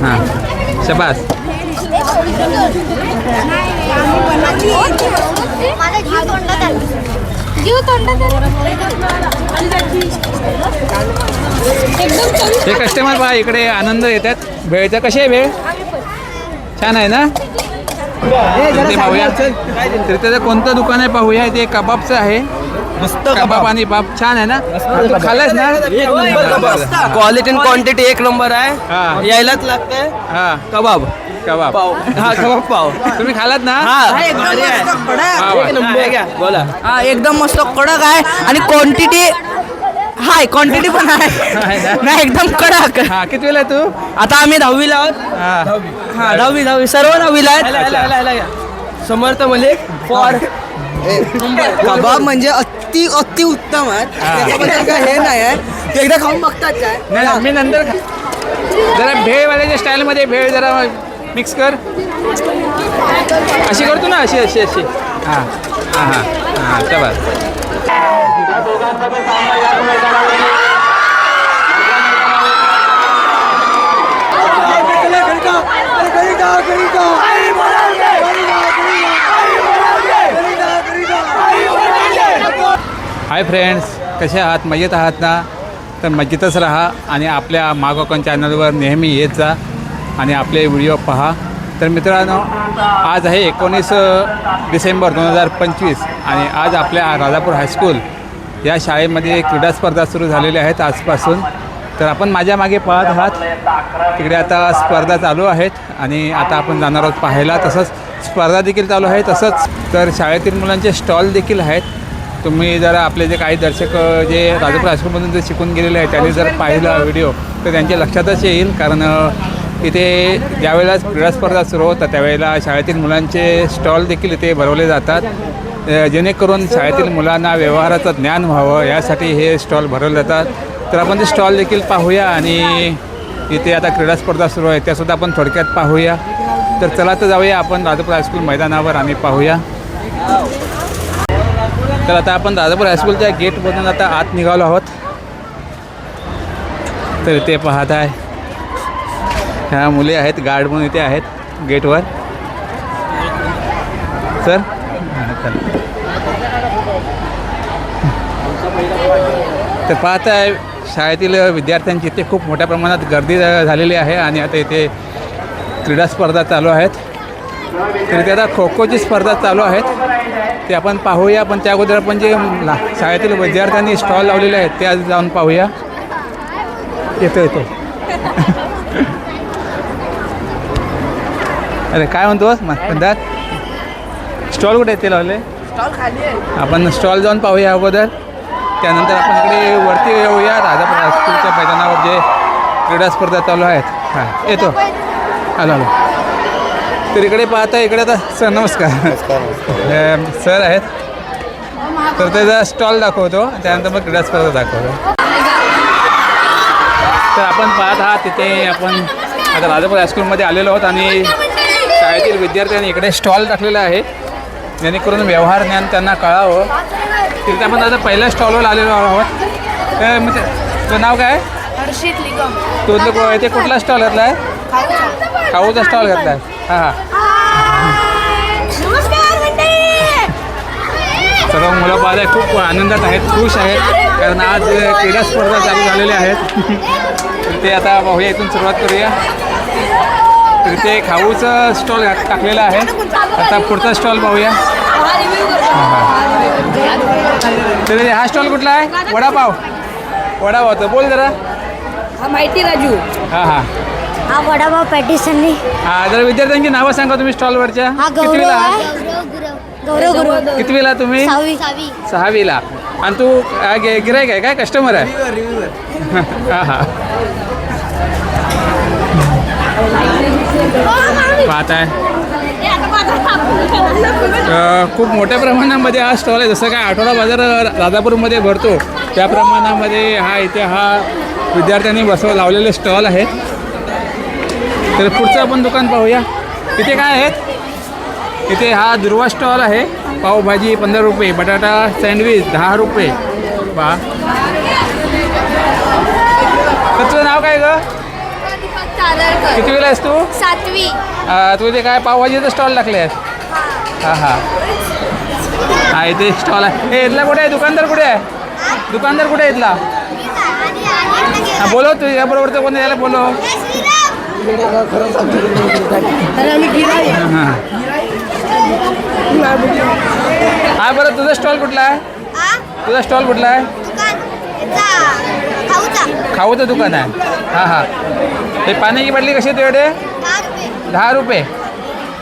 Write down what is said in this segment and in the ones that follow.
हां शबास. हे कस्टमर पहा इकडे आनंद येतात. भेळचा कशी आहे भेळ? छान आहे ना. ते पाहूया तर त्याचं कोणतं दुकान आहे पाहूया. ते कबाबचं आहे. मस्त कबाब आणि पाप छान आहे ना. तू खाल्लास ना? क्वालिटी आणि क्वांटिटी एक नंबर हा. आहे. यायलाच लागतंय. हां कबाब कबाब पाव. हा कबाब पाव. तुम्ही खालात ना? एक नंबर घ्या बोला. हा एकदम मस्त कडक आहे आणि क्वांटिटी हाय क्वांटिटी पण आहे. नाही एकदम कडक. हां किती वेळा तू? आता आम्ही 10वीला आहोत. हां हा 10वी सर्व 10वीला आहेत. समर्थ मलिक फॉर कबाब म्हणजे अति उत्तम आहे. त्याच्याबद्दल काय हे नाही आहे. एकदा खाऊन बघतात काय. नाही मी नंतर जरा भेळवाल्याच्या स्टाईलमध्ये भेळ जरा मिक्स कर. अशी करतो ना अशी अशी अशी. हां हां हां हां चला. हाय फ्रेंड्स, कसे आहात? मजेत आहात ना? तर मजेतच राहा आणि आपल्या मागोकन चॅनलवर नेहमी येत जा आणि आपले व्हिडिओ पहा. तर मित्रांनो आज आहे 19 डिसेंबर 2025 आणि आज आपल्या राजापूर हायस्कूल या शाळेमध्ये क्रीडा स्पर्धा सुरू झालेल्या आहेत आजपासून. तर आपण माझ्या मागे पाहत आहात तिकडे आता स्पर्धा चालू आहेत आणि आता आपण जाणार आहोत पाहायला. तसंच स्पर्धा देखील चालू आहे. तसंच तर शाळेतील मुलांचे स्टॉल देखील आहेत. तुम्ही जरा आपले जे काही दर्शक जे राजापूर हायस्कूलमधून जे शिकून गेलेले आहेत त्यांनी जर पाहिला व्हिडिओ तर त्यांच्या लक्षातच येईल. कारण इथे ज्यावेळेला क्रीडा स्पर्धा सुरू होतात त्यावेळेला शाळेतील मुलांचे स्टॉल देखील इथे भरवले जातात. जेणेकरून शाळेतील मुलांना व्यवहाराचं ज्ञान व्हावं यासाठी हे स्टॉल भरवले जातात. तर आपण ते स्टॉल देखील पाहूया आणि इथे आता क्रीडा स्पर्धा सुरू आहे त्यासुद्धा आपण थोडक्यात पाहूया. तर चला तर जाऊया आपण राजापूर हायस्कूल मैदानावर आणि पाहूया. तर आता आपण राजापूर हायस्कूलच्या गेटमधून आता आत निघालो आहोत. तर इथे पाहत आहे ह्या मुले आहेत गार्ड म्हणून इथे आहेत गेटवर. सर तर पाहत आहे शाळेतील विद्यार्थ्यांची इथे खूप मोठ्या प्रमाणात गर्दी झालेली आहे आणि आता इथे क्रीडा स्पर्धा चालू आहेत. तर इथे आता खो खोची स्पर्धा चालू आहेत ते आपण पाहूया. पण त्या अगोदर आपण जे शाळेतील विद्यार्थ्यांनी स्टॉल लावलेले आहेत ते आज जाऊन पाहूया. येतो अरे काय म्हणतोस मतदार? स्टॉल कुठे आहेत ते लावले? स्टॉल खाली आहे. आपण स्टॉल जाऊन पाहूया अगोदर. त्यानंतर आपण इकडे वरती येऊया राजापूर हायस्कूलच्या मैदानावर जे क्रीडा स्पर्धा चालू आहेत. हां येतो आलो. तर इकडे पाहता इकडे आता सर नमस्कार सर आहेत. तर त्याचा स्टॉल दाखवतो त्यानंतर मग क्रीडा स्पर्धा दाखवतो. तर आपण पाहत आहात तिथे आपण आता राजापूर हायस्कूलमध्ये आलेलो आहोत आणि शाळेतील विद्यार्थ्यांनी इकडे स्टॉल टाकलेला आहे जेणेकरून व्यवहार ज्ञान त्यांना कळावं. तिथे आपण आता पहिल्या स्टॉलवर आलेलो आहोत. तर मग तुझं नाव काय? हर्षित निगम. तुझं इथे कुठला स्टॉल घातला आहे? खाऊचा स्टॉल घातला आहे. हां सर्व मुलं पाहत आहे खूप आनंदात आहेत खुश आहेत कारण आज क्रीडा स्पर्धा चालू झालेल्या आहेत. ते आता पाहूया इथून सुरुवात करूया. तर ते खाऊचं स्टॉल टाकलेलं आहे. आता पुढचा स्टॉल पाहूया. तर हा स्टॉल कुठला आहे? वडापावचं बोल जरा. माहिती राजू. हां हां हा वडापाव पॅटिसनी. हां जरा विद्यार्थ्यांची नावं सांगा तुम्ही स्टॉलवरच्या. कितवीला? गौरव. कितवीला तुम्ही? 6वीला. आणि तू गिरायक आहे काय कस्टमर आहे? हां हां पाहत आहे खूप मोठ्या प्रमाणामध्ये हा स्टॉल आहे. जसं काय आठवडा बाजार राजापूरमध्ये भरतो त्या प्रमाणामध्ये इथे हा विद्यार्थ्यांनी लावलेले स्टॉल आहेत. तर पुढचं आपण दुकान पाहूया. इथे काय आहेत? इथे हा दुर्वा स्टॉल आहे. पावभाजी 15 रुपये, बटाटा सँडविच 10 रुपये. तर तुझं नाव काय गं? सादरकर कितवीला आहेस तू? 7वी. तू इथे काय पावभाजीचं स्टॉल टाकले आहेस? हां हां हा इथे स्टॉल आहे. हे इथला कुठे आहे? दुकानदार कुठे आहे? दुकानदार कुठे आहे इथला? हां बोलव तू याबरोबर तर कोणी यायला बोलव. हां हा बरं तुझा स्टॉल कुठला आहे? तुझा स्टॉल कुठला आहे? खाऊचं दुकान आहे. हां हां हे पाण्याची बाटली कशी आहे तुझ्याकडे? 10 रुपये.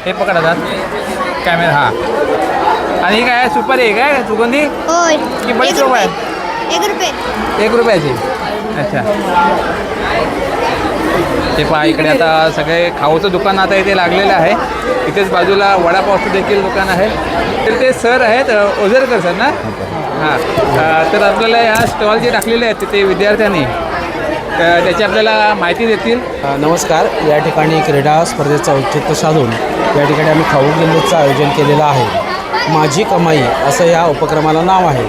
हे पकडा जात कॅमेरा. हां आणि ही काय सुपारी आहे काय सुगंधी होय. की बरीच लोक आहेत? 1 रुपये. 1 रुपयाची. अच्छा ते पहा इकडे आता सगळे खाऊचं दुकान आता इथे लागलेलं आहे. इथेच बाजूला वडापावचं देखील दुकान आहे. तर ते सर आहेत ओझरकर सर ना? हां तर आपल्याला ह्या स्टॉल जे टाकलेले आहेत तिथे विद्यार्थ्यांनी त्याची आपल्याला माहिती देतील. नमस्कार. या ठिकाणी क्रीडा स्पर्धेचं औचित्य साधून या ठिकाणी आम्ही खाऊ गेलेचं आयोजन केलेलं आहे. माझी कमाई असं या उपक्रमाला नाव आहे.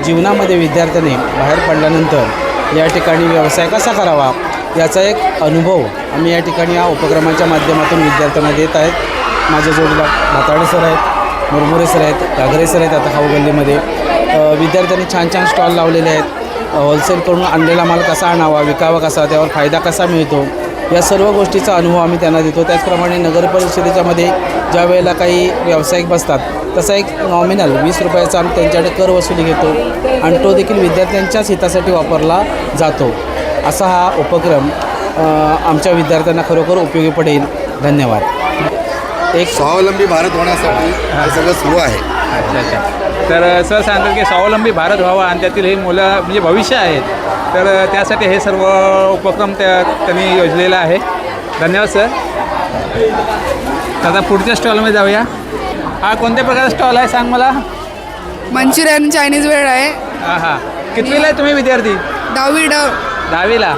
जीवनामध्ये विद्यार्थ्याने बाहेर पडल्यानंतर या ठिकाणी व्यवसाय कसा करावा याचा एक अनुभव आम्ही या ठिकाणी या उपक्रमाच्या माध्यमातून विद्यार्थ्यांना देत आहेत. माझ्या जोडीला भाताडे सर आहेत, मुरमुरे सर आहेत, घागरे सर आहेत. आता खाऊ गल्लीमध्ये विद्यार्थ्यांनी छान छान स्टॉल लावलेले आहेत. होलसेल करून आणलेला माल कसा आणावा, विकावा कसा, त्यावर फायदा कसा मिळतो या सर्व गोष्टीचा अनुभव आम्ही त्यांना देतो. त्याचप्रमाणे नगर परिषदेच्यामध्ये ज्या वेळेला काही व्यावसायिक बसतात तसा एक नॉमिनल 20 रुपयाचा आम्ही त्यांच्याकडे कर वसुली घेतो आणि तो देखील विद्यार्थ्यांच्याच हितासाठी वापरला जातो. असा हा उपक्रम आमच्या विद्यार्थ्यांना खरोखर उपयोगी पडेल. धन्यवाद. एक स्वावलंबी भारत होण्यासाठी हे सगळं सुरू आहे. अच्छा अच्छा तर सर सांगतात की स्वावलंबी भारत व्हावा आणि त्यातील हे मुलं म्हणजे भविष्य आहेत. तर त्यासाठी हे सर्व उपक्रम त्यांनी योजलेला आहे. धन्यवाद सर. आता पुढच्या स्टॉलमध्ये जाऊया. हा कोणत्या प्रकारचा स्टॉल आहे सांग मला. मंचुरियन चायनीज वेळ आहे. हां हां कितवीला आहे तुम्ही विद्यार्थी? 10वीला.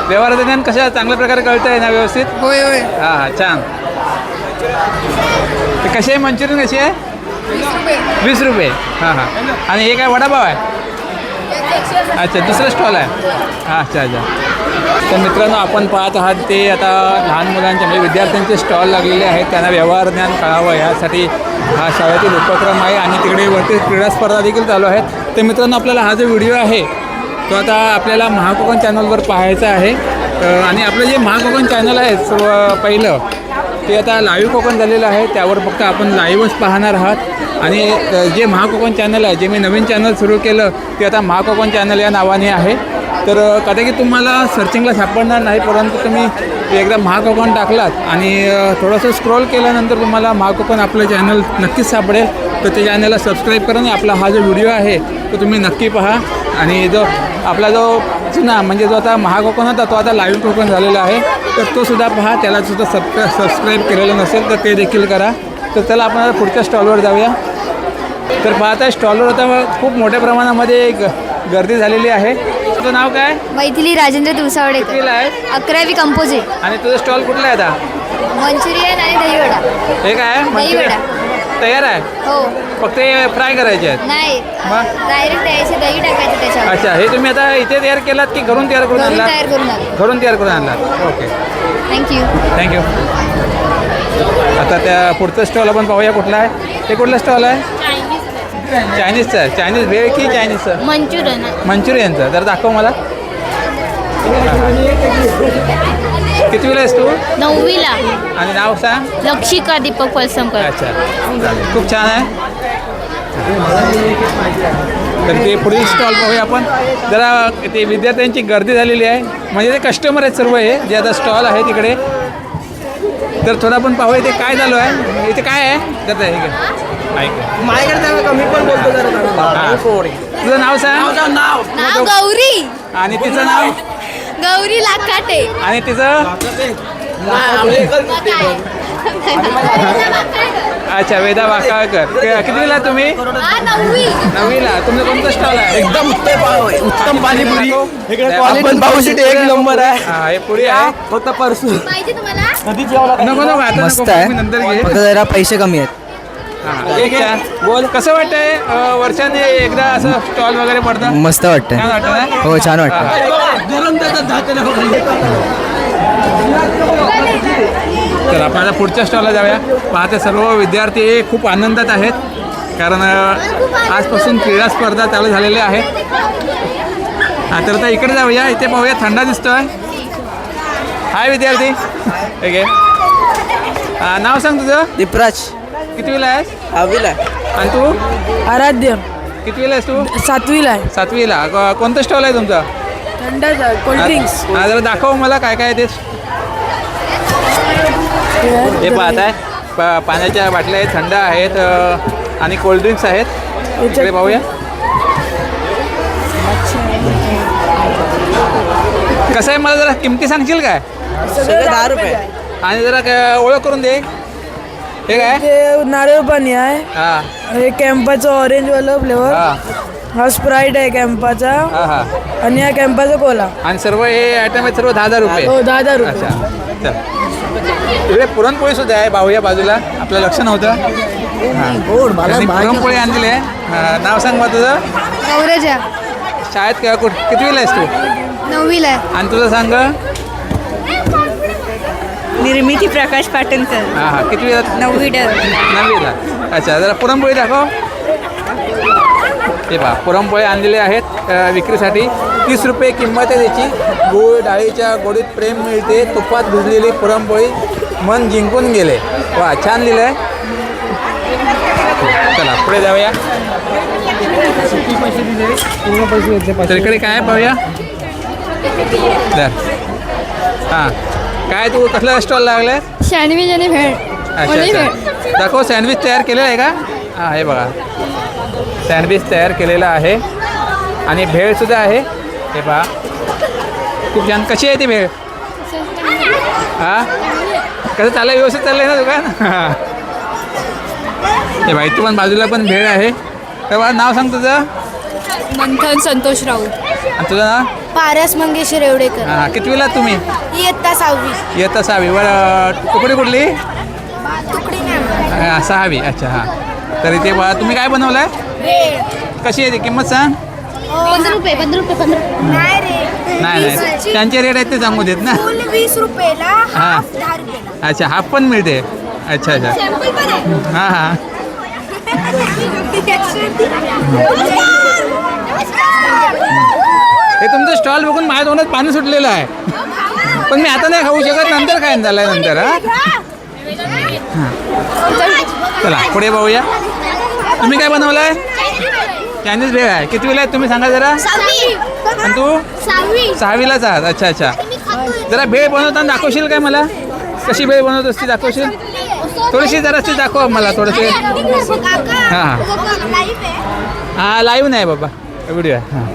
व्यवहाराचं ज्ञान कशा चांगल्या प्रकारे कळतं आहे ना व्यवस्थित? होय होय. हां हां छान. ते कशी आहे मंचुरियन कशी आहे? 20 रुपये. हां हां आणि हे काय वडापाव आहे? अच्छा दुसरं स्टॉल आहे. हां अच्छा अच्छा. तर मित्रांनो आपण पाहत आहात ते आता लहान मुलांचे म्हणजे विद्यार्थ्यांचे स्टॉल लागलेले आहेत. त्यांना व्यवहार ज्ञान कळावं यासाठी हा शाळेतील उपक्रम आहे आणि तिकडे वरती क्रीडा स्पर्धा देखील चालू आहेत. तर मित्रांनो आपल्याला हा जो व्हिडिओ आहे तो आता आपल्याला महाकोकण चॅनलवर पाहायचा आहे. आणि आपलं जे महाकोकण चॅनल आहे सर्व पहिलं ते आता लाईव्ह कोकण झालेलं आहे. त्यावर फक्त आपण लाईव्हच पाहणार आहात. आणि जे महाकोकण चॅनल आहे जे मी नवीन चॅनल सुरू केलं ते आता महाकोकण चॅनल या नावाने आहे. तर कदाचित तुम्हाला सर्चिंगला सापडणार नाही परंतु तुम्ही एकदा महाकोकण टाकलात आणि थोडंसं स्क्रोल केल्यानंतर तुम्हाला महाकोकण आपलं चॅनल नक्कीच सापडेल. तर त्या चॅनलला सबस्क्राईब करून आपला हा जो व्हिडिओ आहे तो तुम्ही नक्की पहा. आणि जो आपला जो जुना म्हणजे जो आता महाकोकण होता तो आता लाईव्ह कोकण झालेला आहे. तर तो सुद्धा पहा. त्याला सुद्धा सबस्क्राईब केलेलं नसेल तर ते देखील करा. तर चला आपण आता पुढच्या स्टॉलवर जाऊया. तर पाहता स्टॉलवर आता खूप मोठ्या प्रमाणामध्ये गर्दी झालेली आहे. तुझं नाव काय? मैथिली राजेंद्र दिवसावडेकर. कितवीला आहे? 11वी कंपोज आहे. आणि तुझं स्टॉल कुठला आहे आता? मंचुरियन आणि दहीवडा. हे काय आहे? दहीवडा. तयार आहे? हो. फक्त हे फ्राय करायचे आहेत? नाही मग? डायरेक्ट द्यायचे दही टाकायचं त्याच्यावर. अच्छा हे तुम्ही आता इथे तयार केलात की घरून तयार करून घरून आणलात? तयार करून आले. घरून तयार करून आणलात. Okay thank you. थँक्यू. आता त्या पुढचं स्टॉल आपण पाहूया कुठला आहे. ते कुठला स्टॉल आहे? चायनीजचं. चायनीज भेळ की चायनीजचं? मंचुरियन. मंचुरियनचं. तर दाखव मला. कितवीला आहेस तू? 9वीला. आणि नाव सांग. लक्षिका दीपक पलसमकर. अच्छा चालेल खूप छान आहे. तर ते पुढील स्टॉल पाहूया आपण. जरा ते विद्यार्थ्यांची गर्दी झालेली आहे म्हणजे ते कस्टमर आहेत सर्व हे जे आता स्टॉल आहे तिकडे. तर थोडं आपण पाहूया ते काय झालं आहे. इथे काय आहे त्याचं हे ऐक माझ्याकडे त्याला कमी पण बोलतो जरा. तुझं नाव सांग. नाव गौरी. आणि तिचं नाव? गौरी लाखाटे. आणि तिचं? अच्छा वेदा वाकाळकर. कितवीला तुम्ही? 9वी. 9वीला. तुमचं कोणतं स्टॉल आहे? एकदम उत्तम पाणीपुरी. आपण पाहू शकतो. एक नंबर आहे. हा हे पुढे आहे. फक्त परसू. पाहिजे तुम्हाला? नको नको आता मस्त नको. आहे. मी नंतर घे. फक्त जरा पैसे कमी आहेत. ठीक आहे. बोल कसं वाटतंय वर्षाने एकदा असं स्टॉल वगैरे पडतं? मस्त वाटतंय. छान वाटतं ना? हो छान वाटतं. तर आपण आता पुढच्या स्टॉलला जाऊया. पाहते सर्व विद्यार्थी खूप आनंदात आहेत, कारण आजपासून क्रीडा स्पर्धा चालू झालेल्या आहेत. तर आता इकडे जाऊया. इथे पाहूया, थंडा दिसतोय. हाय विद्यार्थी, ठीक आहे. नाव सांग तुझं. दीपराज कितवीला आहेस? 6वीला आणि तू आराध्य कितवीला आहेस तू? 7वीला आहे. 7वीला. कोणतं स्टॉल आहे तुमचा? थंडाचा कोल्ड्रिंक्स. हा, जरा दाखव मला काय काय आहे ते. हे पाहत आहे, पाण्याच्या बाटल्या आहेत, थंड आहेत आणि कोल्ड्रिंक्स आहेत. इकडे पाहूया. कसं आहे, मला जरा किमती सांगशील काय? सगळे 10 रुपये. आणि जरा ओळख करून दे. हे काय? ते नारळ पाणी आहे. हां हे कॅम्पाचं ऑरेंजवालं फ्लेवर. हां हा स्प्राईट आहे कॅम्पाचा. हां हां. आणि हा कॅम्पाचा कोला. आणि सर्व हे आयटम आहेत, सर्व 10,000 रुपये. हो, 10,000 रुपये. अच्छा, चल. इकडे पुरणपोळी सुद्धा आहे बाहूया बाजूला, आपलं लक्ष नव्हतं. हां, त्यांनी पुरणपोळी आणलेली आहे. नाव सांग बा तुझं. गौरजा शाळेत कितवीला आहेस तू? 9वीला आहे. आणि तुझं सांग. निर्मिती प्रकाश पाटणकर. हां हां, कितवीला? 9वीला. अच्छा, जरा पुरणपोळी दाखव. हे पहा, पुरणपोळी आणलेले आहेत विक्रीसाठी. 30 रुपये किंमत आहे त्याची. गूळ डाळीच्या गोडीत प्रेम मिळते, तुपात भिजलेली पुरणपोळी मन जिंकून गेले. वा, छान लिहिलं आहे. चला पुढे जाऊया. तर इकडे काय पाहूया. तर हां, काय तू कसला स्टॉल लागलाय? सँडविच आणि भेळ. अच्छा अच्छा, दाखव. सँडविच तयार केलेलं आहे का? हां, हे बघा, सँडविच तयार केलेलं आहे आणि भेळसुद्धा आहे. हे पहा, खूप छान. कशी आहे ती भेळ? हां, कसं चाललं? व्यवस्थित चाललं आहे ना दुकान? हां, हे बघा, इथं पण बाजूला पण भेळ आहे. तर बघा, नाव सांग तुझं. मंथन संतोष राऊत. आणि तुझं नाव? पारस मंगेश रेवडेकर. हां, कितवीला तुम्ही? इयत्ता 6वी. इयत्ता 6वी. तुकडी कुठली? तुकडी नाही. हां, 6वी. अच्छा, हां. तर इथे बघा, तुम्ही काय बनवलं आहे? कशी आहे ती किंमत सांग. 15 रुपये. 15 रुपये. नाही रे. नाही नाही, त्यांचे रेट आहेत ते सांगू देत ना. 20 रुपयाला. हां. 10 रुपयाला. अच्छा, हाफ पण मिळते. अच्छा अच्छा, सॅम्पल पण आहे. हां हां. हे तुमचं स्टॉल बघून माझ्या तोंडात पाणी सुटलेलं आहे, पण मी आता नाही खाऊ शकत, नंतर खाईन झालं नंतर. हां, चला पुढे पाहूया. तुम्ही काय बनवलं आहे? चायनीज भेळ आहे. कितवीला आहे तुम्ही सांगा जरा. 6वी. आणि तू? 6वी. 6वीलाच आहात. अच्छा अच्छा, जरा भेळ बनवताना दाखवशील काय मला? कशी भेळ बनवत असते दाखवशील? थोडीशी जराशी दाखव मला थोडंसे. हां हां हां, लाईव्ह नाही बाबा, व्हिडिओ आहे. हां,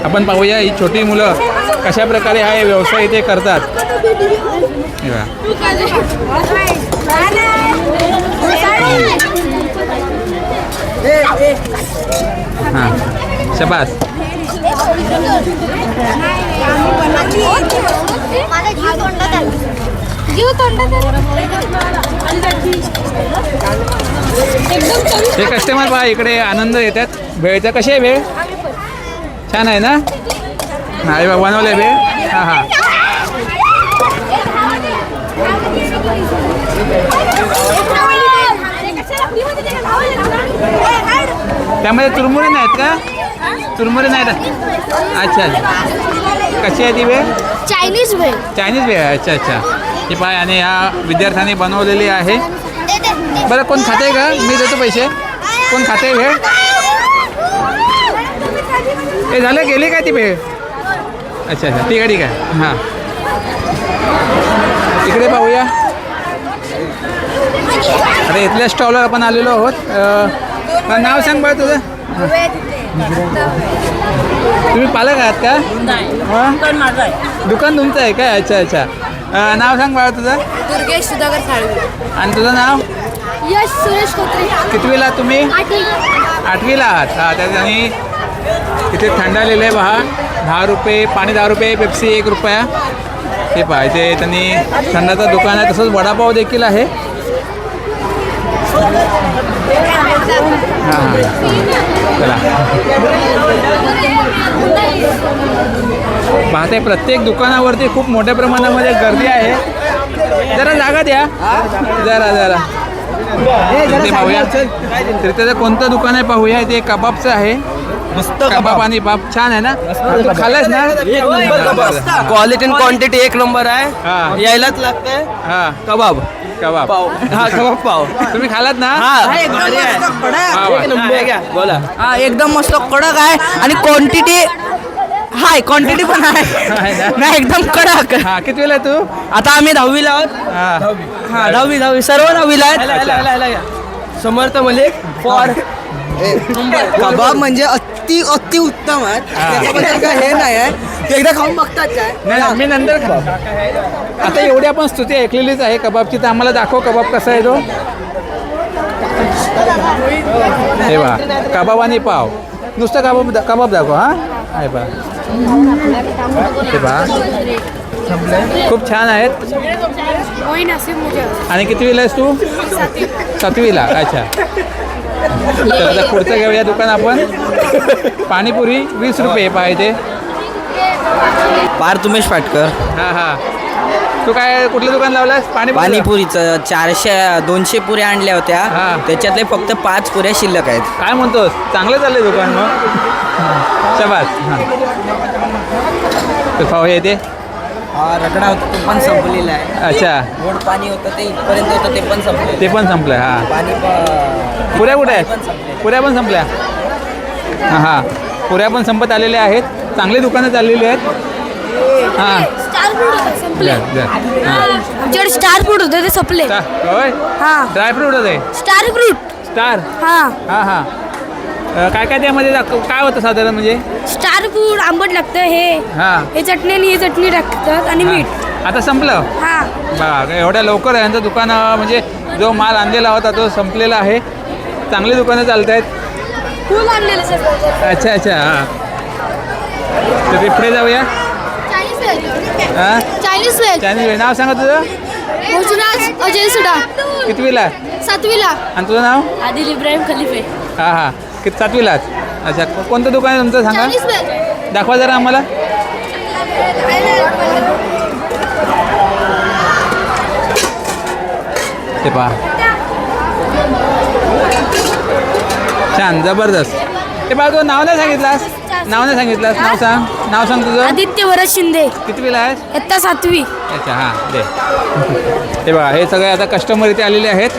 आपण पाहूया ही छोटी मुलं कशा प्रकारे हा व्यवसाय इथे करतात. हे बघा. हां, शबास. हे कस्टमर पहा इकडे आनंद येतात. भेळचा कशी आहे भेळ? छान आहे ना? हा, बघा बनवलं आहे भेळ. हां हां, त्यामध्ये चुरमुरी नाहीत का? चुरमुरी नाहीत. अच्छा अच्छा, कशी आहे ती भेळ? चायनीज भेळ. चायनीज भेळ आहे. अच्छा अच्छा, ही पाय. आणि ह्या विद्यार्थ्यांनी बनवलेली आहे. बरं, कोण खाते का? मी देतो पैसे. कोण खाते भेळ? हे झालं, गेली काय ती भेळ? अच्छा अच्छा, ठीक आहे ठीक आहे. हां, इकडे पाहूया. अरे, इथल्या स्टॉलवर आपण आलेलो आहोत. नाव सांग बरं तुझं. तुम्ही पालक आहात का? दुकान तुमचं आहे काय? अच्छा अच्छा, नाव सांग बाळा तुझं. दुर्गेश सुधाकर साळवे. आणि तुझं नाव? यश सुरेश खोत्रे. कितवीला तुम्ही? 8वीला आहात. हां, त्याच्याने इथे थंडा लिहिलं आहे पहा. 10 रुपये पाणी, 10 रुपये पेप्सी 1 रुपया. हे पहा, इथे त्यांनी थंडाचं दुकान आहे. तसंच वडापाव देखील आहे. हां हां, चला. आता हे प्रत्येक दुकानावरती खूप मोठ्या प्रमाणामध्ये गर्दी आहे. जरा जागा द्या, जरा तिथे पाहूया. तर त्याचं कोणतं दुकान आहे पाहूया. ते कबाबचं आहे. मस्त कबाब आणि बाप छान आहे ना. तू खाल्लास ना? एक नंबर कबाब. क्वालिटी आणि क्वांटिटी एक नंबर हा. आहे. यायलाच लागतंय हा कबाब कबाब पाव. हा कबाब पाव. तुम्ही खालात ना? हा एकदम भारी आहे. मस्त कडक. हा, वा. एक नंबर घ्या. बोला. हा एकदम मस्त कडक आहे आणि क्वांटिटी हाय, क्वांटिटी पण आहे. आहे ना? नाही एकदम कडक. हा किती वेळ आहे तू? आता आम्ही 10वीला आहोत. हा हा 10वी सर्व 10वीला ह्याला, आहेत. ह्याला, ह्याला, ह्याला. समर्थ मलिक फॉर कबाब म्हणजे अति उत्तम आहे. त्याच्याबद्दल काय हे नाही आहे. ते एकदा खाऊन बघतात काय. नाही मी नंतर खा. आता एवढी आपण स्तुती ऐकलेलीच आहे कबाबची, तर आम्हाला दाखव कबाब कसा आहे तो. हे बा कबाब आणि पाव. नुसतं कबाब दाखव. हा आहे बा. हे बा खूप छान आहेत. आणि कितवीला आहेस तू? 7वीला. अच्छा. तर आता पुढचं घेऊया दुकान आपण. पाणीपुरी 20 रुपये पाहिजे. पार्थ उमेश पाटकर. हां हां. तू काय कुठलं दुकान लावलास? पाणीपुरीचं 200 पुऱ्या आणल्या होत्या. हा. त्याच्यातले फक्त 5 पुऱ्या शिल्लक आहेत. काय म्हणतोस? चांगलं चाललंय दुकान मग. शबास. हां तर पाव येते. रगडा होता तो पण संपलेला आहे. अच्छा. गोड पाणी होतं ते इथपर्यंत होतं ते पण संपलं. ते पण संपलं. हां पाणी पुऱ्या कुठे आहेत? पुऱ्या पण संपल्या. हां हां पुऱ्या पण संपत आलेल्या आहेत. चांगली दुकानं चाललेली आहेत. हां स्टार फ्रूट होते संपले. हां आमच्याकडे स्टार फ्रूट होते ते संपले. होय. हा ड्रायफ्रूट होते. Star fruit. स्टार. हा हां हां काय काय त्यामध्ये काय होतं साधारण म्हणजे? स्टार फ्रूट आंबट लागतं. हां हे चटणी आणि ही चटणी टाकतात आणि मीठ. आता संपलं. हा बघा एवढ्या लवकर यांचं दुकान म्हणजे जो माल आणलेला होता तो संपलेला आहे. चांगली दुकानं चालत आहेत. फुल आणलेलं सर. अच्छा अच्छा. हां तर ते पुढे जाऊया. Chinese veg. हां चायनीज वेज. चायनीज नाव सांगा तुझं. मोजराज अजय सुडा. कितवीला? 7वीला. आणि तुझं नाव? आदिल इब्राहिम खलिफे. हां हां 7वीलाच. अच्छा कोणतं दुकान आहे तुमचं सांगा. Chinese veg. दाखवा जरा आम्हाला. ते पहा छान जबरदस्त. ते पहा तू नाव नाही सांगितलास. नाव सांग तुझं. आदित्य भरत शिंदे. कितवीला आहेस? इयत्ता 7वी. अच्छा हां दे. हे बघा हे सगळे आता कस्टमर इथे आलेले आहेत.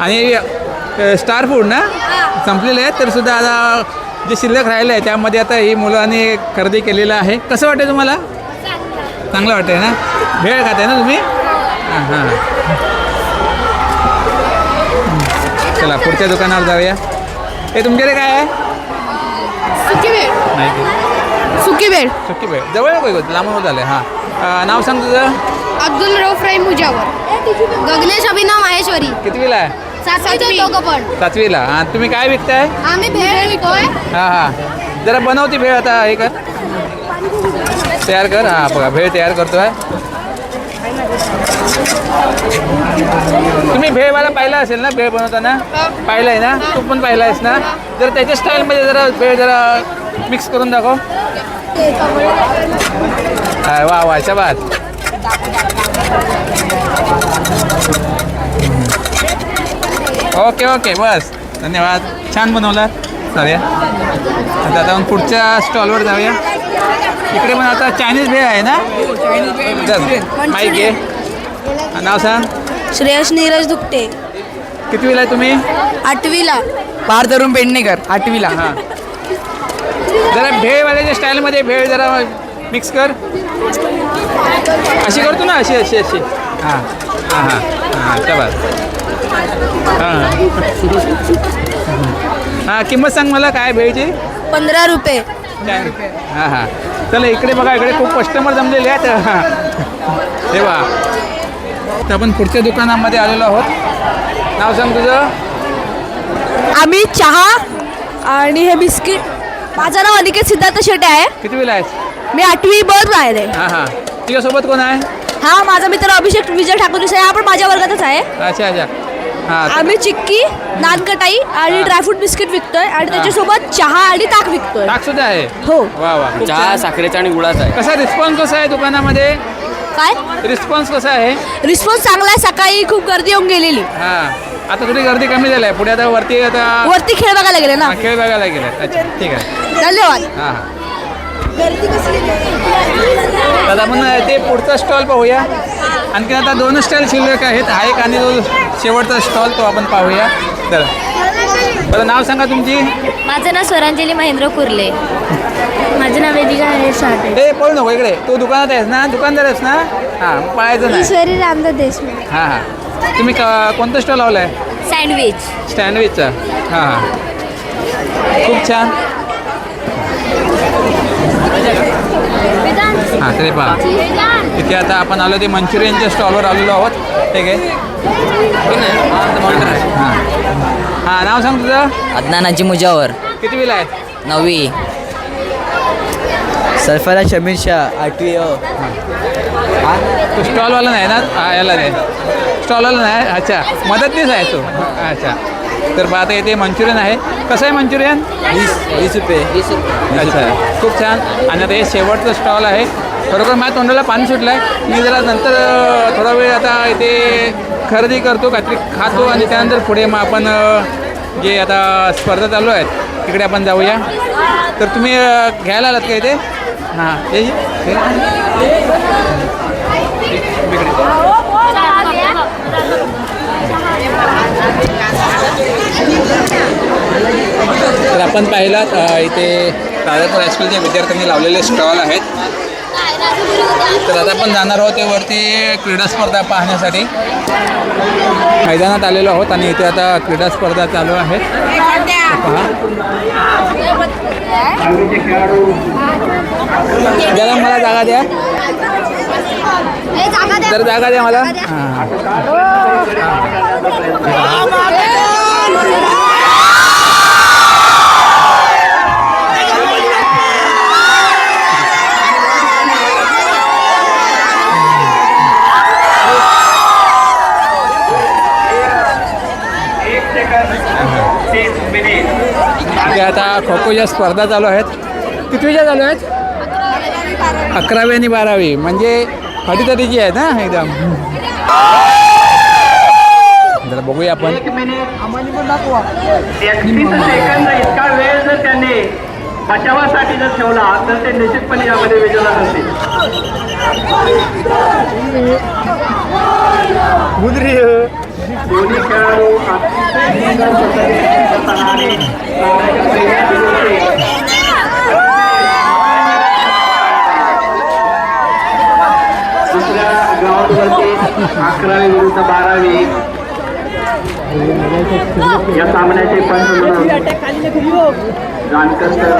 आणि स्टार फूड ना संपलेले आहेत. तर सुद्धा आता जे शिल्लक राहिलं आहे त्यामध्ये आता ही मुलांनी खरेदी केलेलं आहे. कसं वाटतं तुम्हाला? चांगलं वाटतंय ना? भेळ खाताय ना तुम्ही? हां हां चला पुढच्या दुकानावर जाऊया. हे तुमच्याकडे काय आहे? सुकी भेळ. नाही सुकी भेळ. सुकी भेळ जवळ नको लांबून होत आलं. हां नाव सांग तुझं. अब्दुल रऊफ राई मुजावर. गगनेश अभिनव माहेश्वरी. कितवीला आहे? 7वी दोघं पण. 7वीला. हां तुम्ही काय विकताय? आम्ही भेळ विकतोय. हां हां जरा बनवती भेळ आता हे कर तयार कर. हां बघा भेळ तयार करतो आहे. तुम्ही भेळवाला पाहिला असेल ना भेळ बनवताना? पाहिलं आहे ना? तू पण पाहिला आहेस ना? जर त्याच्या स्टाईलमध्ये जरा भेळ जरा मिक्स करून दाखव. वा वा शाबास. ओके ओके बस धन्यवाद. छान बनवला. चालेल आता आपण पुढच्या स्टॉलवर जाऊया. इकडे पण आता चायनीज भेळ आहे ना? माईक घे. नाव सांग. श्रेयस नीरज दुकटे. कितवीला आहे तुम्ही? 8वीला. पार्थ अरुण पेडणेकर 8वीला. हां जरा भेळवाल्याच्या स्टाईलमध्ये भेळ जरा मिक्स कर. अशी करतो ना अशी अशी अशी. हां हां हां हां शाबास. हां हां किंमत सांग मला काय भेळची? 15 रुपये. हां हां चला इकडे बघा. इकडे खूप कस्टमर जमलेले आहेत. हे बघा तर आपण पुढच्या दुकानामध्ये आलेलो आहोत. नाव सांग तुझं. आम्ही चहा आणि हे बिस्किट. माझं नाव अनिकेत सिद्धार्थ शेटे आहे. कितवीला आहेस? मी 8वी बस आहे. हां हां तुझ्यासोबत कोण आहे? हा माझा मित्र अभिषेक विजय ठाकूर हा पण माझ्या वर्गातच आहे. अच्छा अच्छा हां आम्ही चिक्की नानकटाई आणि ड्रायफ्रूट बिस्किट विकतोय आणि त्याच्यासोबत चहा आणि ताक विकतोय. ताक सुद्धा आहे. हो. वा वा. चहा साखरेचा आणि गुळाचा आहे. कसा रिस्पॉन्स कसा आहे दुकानामध्ये? काय रिस्पॉन्स कसा आहे? रिस्पॉन्स चांगला आहे. सकाळी खूप गर्दी येऊन गेलेली. हां आता थोडी गर्दी कमी झाली आहे. पुढे आता वरती आता वरती खेळ बघायला गेले ना. खेळ बघायला गेले. अच्छा ठीक आहे. धन्यवाद. हां हां तर आपण ते पुढचा स्टॉल पाहूया. आणखी आता 2 स्टॉल शिल्लक आहेत. हा एक आणि जो शेवटचा स्टॉल तो आपण पाहूया. तर बरं नाव सांगा तुमची. माझं नाव स्वरांजली महेंद्र कुर्ले. माझं नाव वेदिका हरेश साठे. हे पळू नको इकडे. तू दुकानात आहेस ना? दुकानदार आहेस ना? हां पाहायचं नाही. ईश्वरी रामदास देशमुख. हां हां तुम्ही कोणता स्टॉल लावला आहे? सँडविच. सँडविचचा. हां हां खूप छान. हां तरी पहा तिथे आता आपण आलो ते मंचुरियनच्या स्टॉलवर आलेलो आहोत. ठीक आहे. हां हां नाव सांग तुझं. अदनानाची मुजावर कितवीला आहेत? 9वी. सरफराज शमीर शाह 8वी. तो स्टॉलवाला नाही ना? याला नाही स्टॉलवाला नाही. अच्छा मदतनीस आहे तो. अच्छा तर बघा आता इथे मंचुरियन आहे. कसं आहे मंचुरियन? 20 रुपये. अच्छा खूप छान. आणि आता हे शेवटचं स्टॉल आहे. खरोखर माझ्या तोंडाला पाणी सुटलं आहे. मी जरा नंतर थोडा वेळ आता इथे खरेदी करतो काहीतरी खातो आणि त्यानंतर पुढे मग आपण जे आता स्पर्धा चालू आहेत तिकडे आपण जाऊया. तर तुम्ही घ्यायला आलात का इथे? हां तर आपण पाहिलात इथे राजापूर हायस्कूलच्या विद्यार्थ्यांनी लावलेले स्टॉल आहेत. तर आता आपण जाणार आहोत ते वरती क्रीडा स्पर्धा पाहण्यासाठी. मैदानात आलेलो आहोत आणि इथे आता क्रीडा स्पर्धा चालू आहेत. पहा जरा मला जागा द्या. जर जागा द्या मला. हां इथे आता खो खोच्या स्पर्धा चालू आहेत. कितवीच्या चालू आहेत? 11वी आणि 12वी म्हणजे खडीतरीची आहेत ना एकदम. जरा बघूया आपण. 1 मिनिट 33 सेकंद इतका वेळ जर त्यांनी बचावासाठी जर ठेवला तर ते निश्चितपणे यामध्ये विजेता असतील. दोन्ही खेळाडू दुसऱ्या ग्राउंडवरती 11वी विरुद्ध 12वी या सामन्याचे पंच म्हणून जानकर सर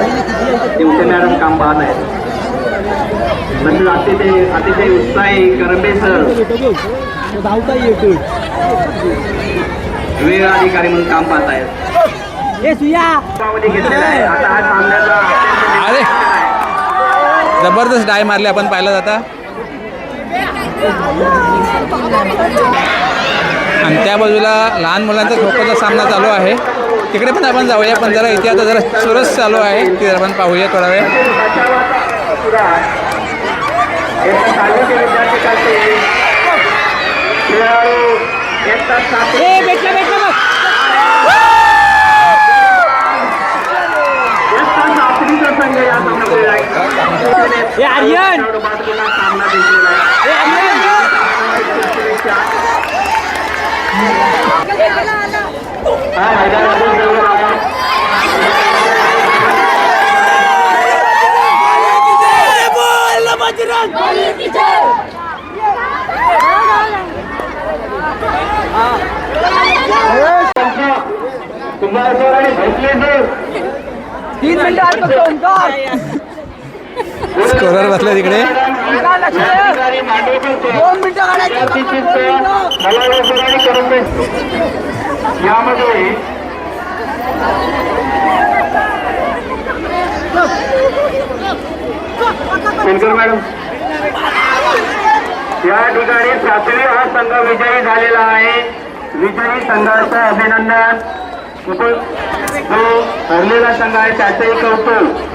दिवसे मॅडम काम पाहत आहेत. म्हणजे अतिशय उत्साही करंबे सर वेळ अधिकारी म्हणून काम पाहत आहेत. घेतलेला आहे. आता हा सामन्याचा अरे जबरदस्त डाय मारले आपण पाहिला जाता. आणि त्या बाजूला लहान मुलांचा खो खोचा सामना चालू आहे. तिकडे पण आपण जाऊया. पण जरा इथे आता जरा चुरस चालू आहे ती आपण पाहूया थोडा वेळ. संघ या सामना जिंकलेला स्कोरर बसले तिकडे. यामध्ये शेणकर मॅडम या ठिकाणी 7वी हा संघ विजयी झालेला आहे. विजयी संघाचं अभिनंदन. जो हरलेला संघ आहे त्याचंही कौतुक.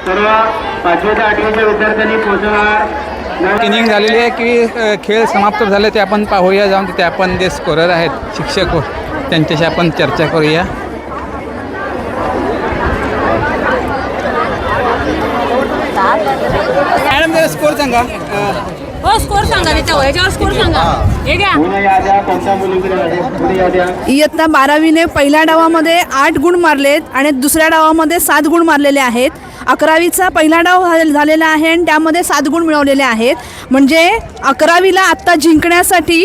सर्व 5वी ते 8वीच्या विद्यार्थ्यांनी पोहोचणार. इनिंग झालेली आहे की खेळ समाप्त झाले ते आपण पाहूया जाऊन. तिथे आपण जे स्कोरर आहेत शिक्षक त्यांच्याशी आपण चर्चा करूया. मॅडम जरा स्कोर सांगा. हो स्कोर सांगा याच्यावर स्कोर सांगा. हे घ्या. पुणे याद्या कोणत्या मुलीकडे पुणे याद्या. इयत्ता 12वीने पहिल्या डावामध्ये 8 गुण मारलेत आणि दुसऱ्या डावामध्ये 7 गुण मारलेले आहेत. 11वीचा पहिला डाव झालेला आहे आणि त्यामध्ये 7 गुण मिळवलेले आहेत. म्हणजे 11वीला आत्ता जिंकण्यासाठी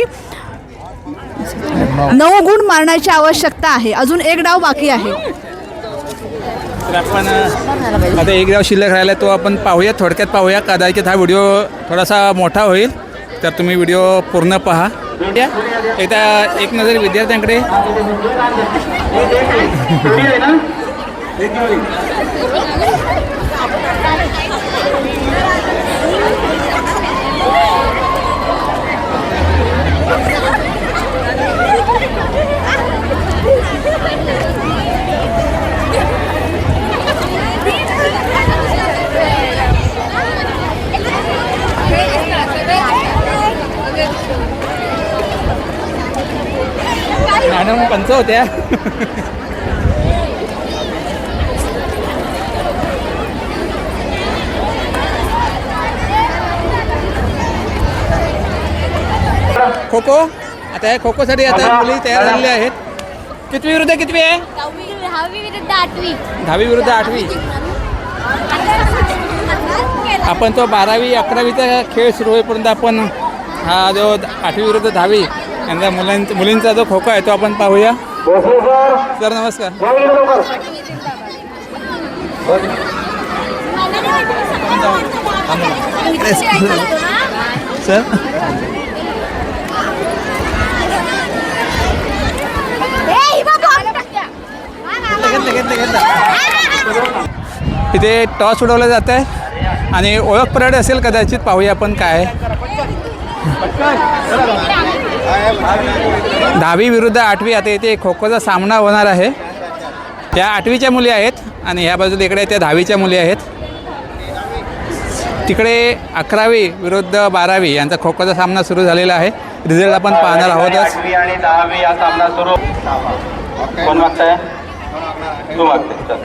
9 गुण मारण्याची आवश्यकता आहे. अजून एक डाव बाकी आहे. तर आपण आता एक डाव शिल्लक राहिला तो आपण पाहूया, थोडक्यात पाहूया. कदाचित हा व्हिडिओ थोडासा मोठा होईल तर तुम्ही व्हिडिओ पूर्ण पहा. एकदा एक नजर विद्यार्थ्यांकडे. मॅडम पंच होत्या. खो खो आता या खो खोसाठी आता मुली तयार झालेल्या आहेत. कितवी विरुद्ध कितवी आहे? 10वी विरुद्ध 8वी. 10वी विरुद्ध 8वी. आपण तो 12वी 11वीचा खेळ सुरू होईपर्यंत आपण हा जो 8वी विरुद्ध 10वी यांचा मुलींचा जो खो खो आहे तो आपण पाहूया. सर नमस्कार. सर इथे टॉस उडवलं जात आहे आणि ओळख परेड असेल कदाचित. पाहूया आपण काय. 10वी विरुद्ध 8वी आता इथे खो खोचा सामना होणार आहे. त्या 8वीच्या मुली आहेत आणि ह्या बाजूला इकडे त्या 10वीच्या मुली आहेत. तिकडे 11वी विरुद्ध 12वी यांचा खो खोचा सामना सुरू झालेला आहे. रिझल्ट आपण पाहणार आहोतच. 8वी आणि 10वी हा सामना सुरू. कोण मागताय? तू मागते. चल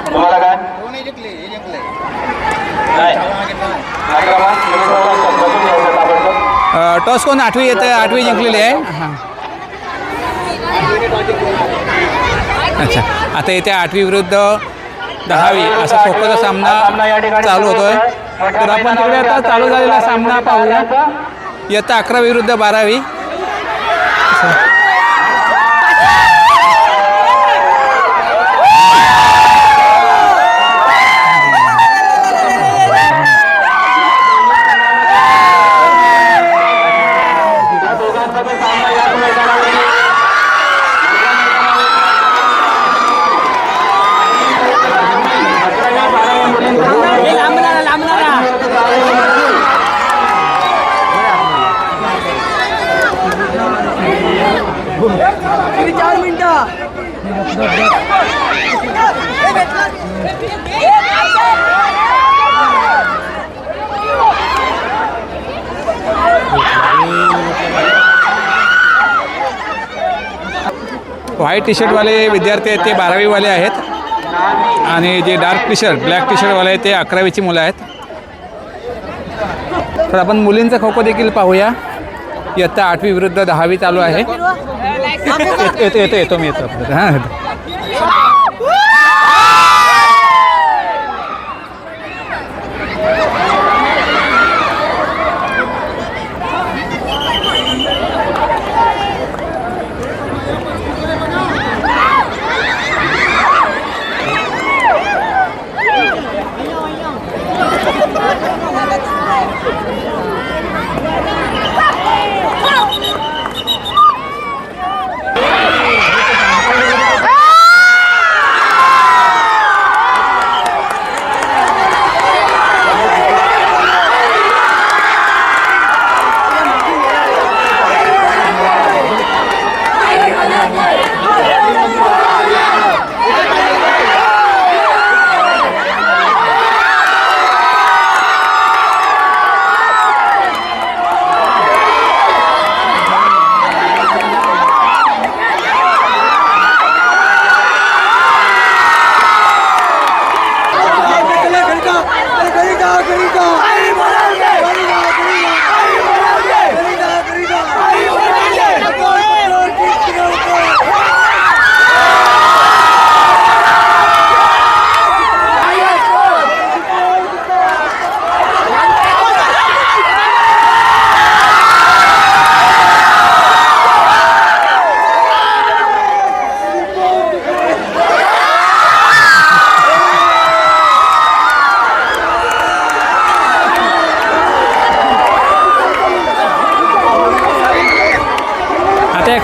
तुम्हाला काय टॉस कोण 8वी येते? 8वी जिंकलेली आहे. हां अच्छा. आता इथे 8वी विरुद्ध 10वी असा खो खोचा सामना चालू होतोय. तर आपण तिकडे आता चालू झालेला सामना पाहूया. इयत्ता 11वी विरुद्ध 12वी. व्हाईट टी शर्टवाले विद्यार्थी आहेत ते 12वीवाले आहेत आणि जे dark T shirt black T शर्टवाले आहेत ते 11वीची मुलं आहेत. तर आपण मुलींचा खो खो देखील पाहूया. इयत्ता 8वी विरुद्ध 10वी चालू आहे. येतो मी येतो हां.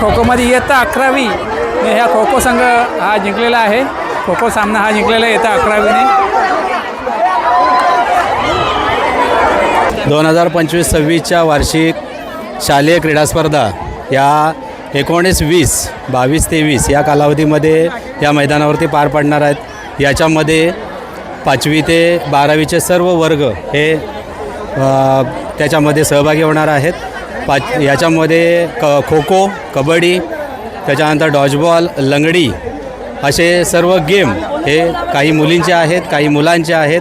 खो खोमध्ये इयत्ता 11वी ह्या खो खो संघ हा जिंकलेला आहे. खो खो सामना हा जिंकलेला आहे इयत्ता 11वीने. 2025-26च्या वार्षिक शालेय क्रीडा स्पर्धा या 19-20, 22-23 या कालावधीमध्ये या मैदानावरती पार पडणार आहेत. याच्यामध्ये 5वी ते 12वीचे सर्व वर्ग हे त्याच्यामध्ये सहभागी होणार आहेत. याच्यामध्ये खो खो, कबड्डी, त्याच्यानंतर डॉजबॉल, लंगडी असे सर्व गेम हे काही मुलींचे आहेत, काही मुलांचे आहेत.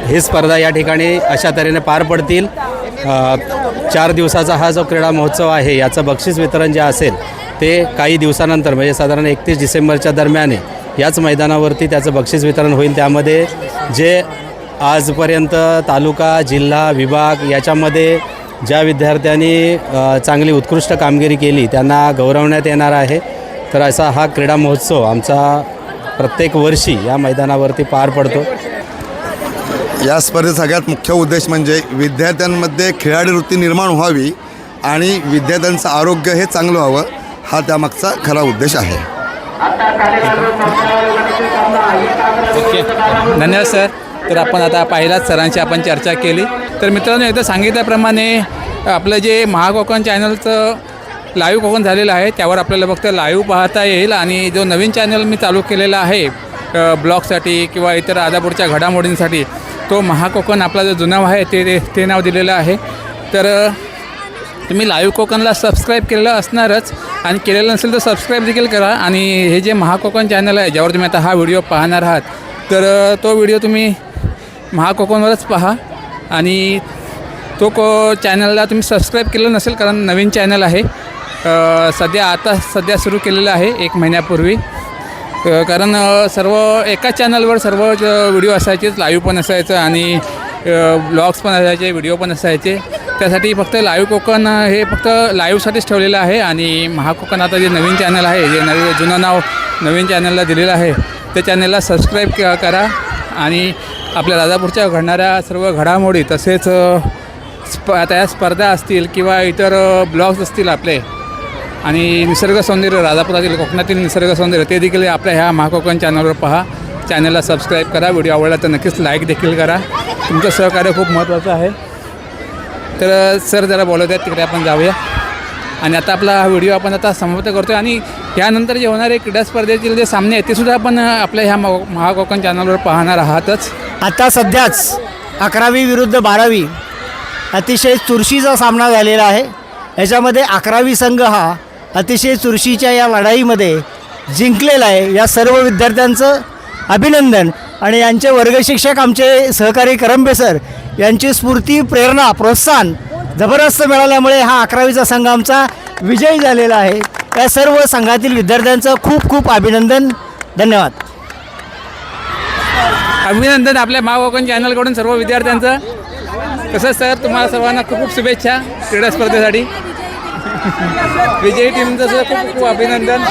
ही स्पर्धा या ठिकाणी अशा तऱ्हेने पार पडतील. 4 दिवसाचा हा जो क्रीडा महोत्सव आहे याचं बक्षीस वितरण जे असेल ते काही दिवसानंतर म्हणजे साधारण 31 डिसेंबरच्या दरम्यान याच मैदानावरती त्याचं बक्षीस वितरण होईल. त्यामध्ये जे आजपर्यंत तालुका, जिल्हा, विभाग याच्यामध्ये ज्या विद्यार्थ्यांनी चांगली उत्कृष्ट कामगिरी केली त्यांना गौरवण्यात येणार आहे. तर असा हा क्रीडा महोत्सव आमचा प्रत्येक वर्षी या मैदानावरती पार पडतो. या स्पर्धेचा सगळ्यात मुख्य उद्देश म्हणजे विद्यार्थ्यांमध्ये खेळाडू वृत्ती निर्माण व्हावी आणि विद्यार्थ्यांचं आरोग्य हे चांगलं व्हावं, हा त्यामागचा खरा उद्देश आहे. ओके, धन्यवाद सर. तर आपण आता पाहिलाच सरांची आपण चर्चा केली. तर मित्रांनो, एकदा सांगितल्याप्रमाणे आपलं जे महाकोकण चॅनलचं लाईव्ह कोकण झालेलं आहे त्यावर आपल्याला फक्त लाईव्ह पाहता येईल. आणि जो नवीन चॅनल मी चालू केलेला आहे ब्लॉगसाठी किंवा इतर आदापूरच्या घडामोडींसाठी, तो महाकोकण आपला जो जुना आहे ते नाव दिलेलं आहे. तर तुम्ही लाईव्ह कोकणला सबस्क्राईब केलेलं असणारच आणि केलेलं नसेल तर सबस्क्राईब देखील करा. आणि हे जे महाकोकण चॅनल आहे ज्यावर तुम्ही आता हा व्हिडिओ पाहणार आहात, तर तो व्हिडिओ तुम्ही महाकोकणवरच पहा. आणि तो चॅनलला तुम्ही सबस्क्राईब केलं नसेल कारण नवीन चॅनल आहे, सध्या सुरू केलेलं आहे 1 महिन्यापूर्वी. कारण सर्व एकाच चॅनलवर सर्व व्हिडिओ असायचेच, लाईव्ह पण असायचं आणि ब्लॉग्स पण असायचे, व्हिडिओ पण असायचे. त्यासाठी फक्त लाईव्ह कोकण हे फक्त लाईव्हसाठीच ठेवलेलं आहे. आणि महाकोकण आता जे नवीन चॅनल आहे, जे जुनं नाव नवीन चॅनलला दिलेलं आहे, त्या चॅनलला सबस्क्राईब करा. आणि आपल्या राजापूरच्या घडणाऱ्या सर्व घडामोडी तसेच त्या स्पर्धा असतील किंवा इतर ब्लॉग्स असतील आपले आणि निसर्ग सौंदर्य, राजापुरातील कोकणातील निसर्ग सौंदर्य, ते देखील आपल्या ह्या महाकोकण चॅनलवर पहा. चॅनलला सबस्क्राईब करा. व्हिडिओ आवडला तर नक्कीच लाईक देखील करा. तुमचं सहकार्य खूप महत्त्वाचं आहे. तर सर जरा बोलत आहेत तिकडे आपण जाऊया. आणि आता आपला हा व्हिडिओ आपण आता समाप्त करतो. आणि यानंतर जे होणारे क्रीडा स्पर्धेतील जे सामने आहेत ते सुद्धा आपण आपल्या ह्या महाकोकण चॅनलवर पाहणार आहातच. आता सध्याच 11वी विरुद्ध 12वी अतिशय चुरशीचा सामना झालेला आहे. याच्यामध्ये 11वी संघ हा अतिशय चुरशीच्या या लढाईमध्ये जिंकलेला आहे. या सर्व विद्यार्थ्यांचं अभिनंदन. आणि यांचे वर्गशिक्षक आमचे सहकारी करंबे सर यांची स्फूर्ती, प्रेरणा, प्रोत्साहन जबरदस्त मिळाल्यामुळे हा 11वीचा संघ आमचा विजयी झालेला आहे. या सर्व संघातील विद्यार्थ्यांचं खूप खूप अभिनंदन. धन्यवाद. अभिनंदन आपल्या महाकोकण चॅनलकडून सर्व विद्यार्थ्यांचं. तसंच सर तुम्हाला सर्वांना खूप खूप शुभेच्छा क्रीडा स्पर्धेसाठी. विजयी टीमचं सुद्धा खूप खूप अभिनंदन.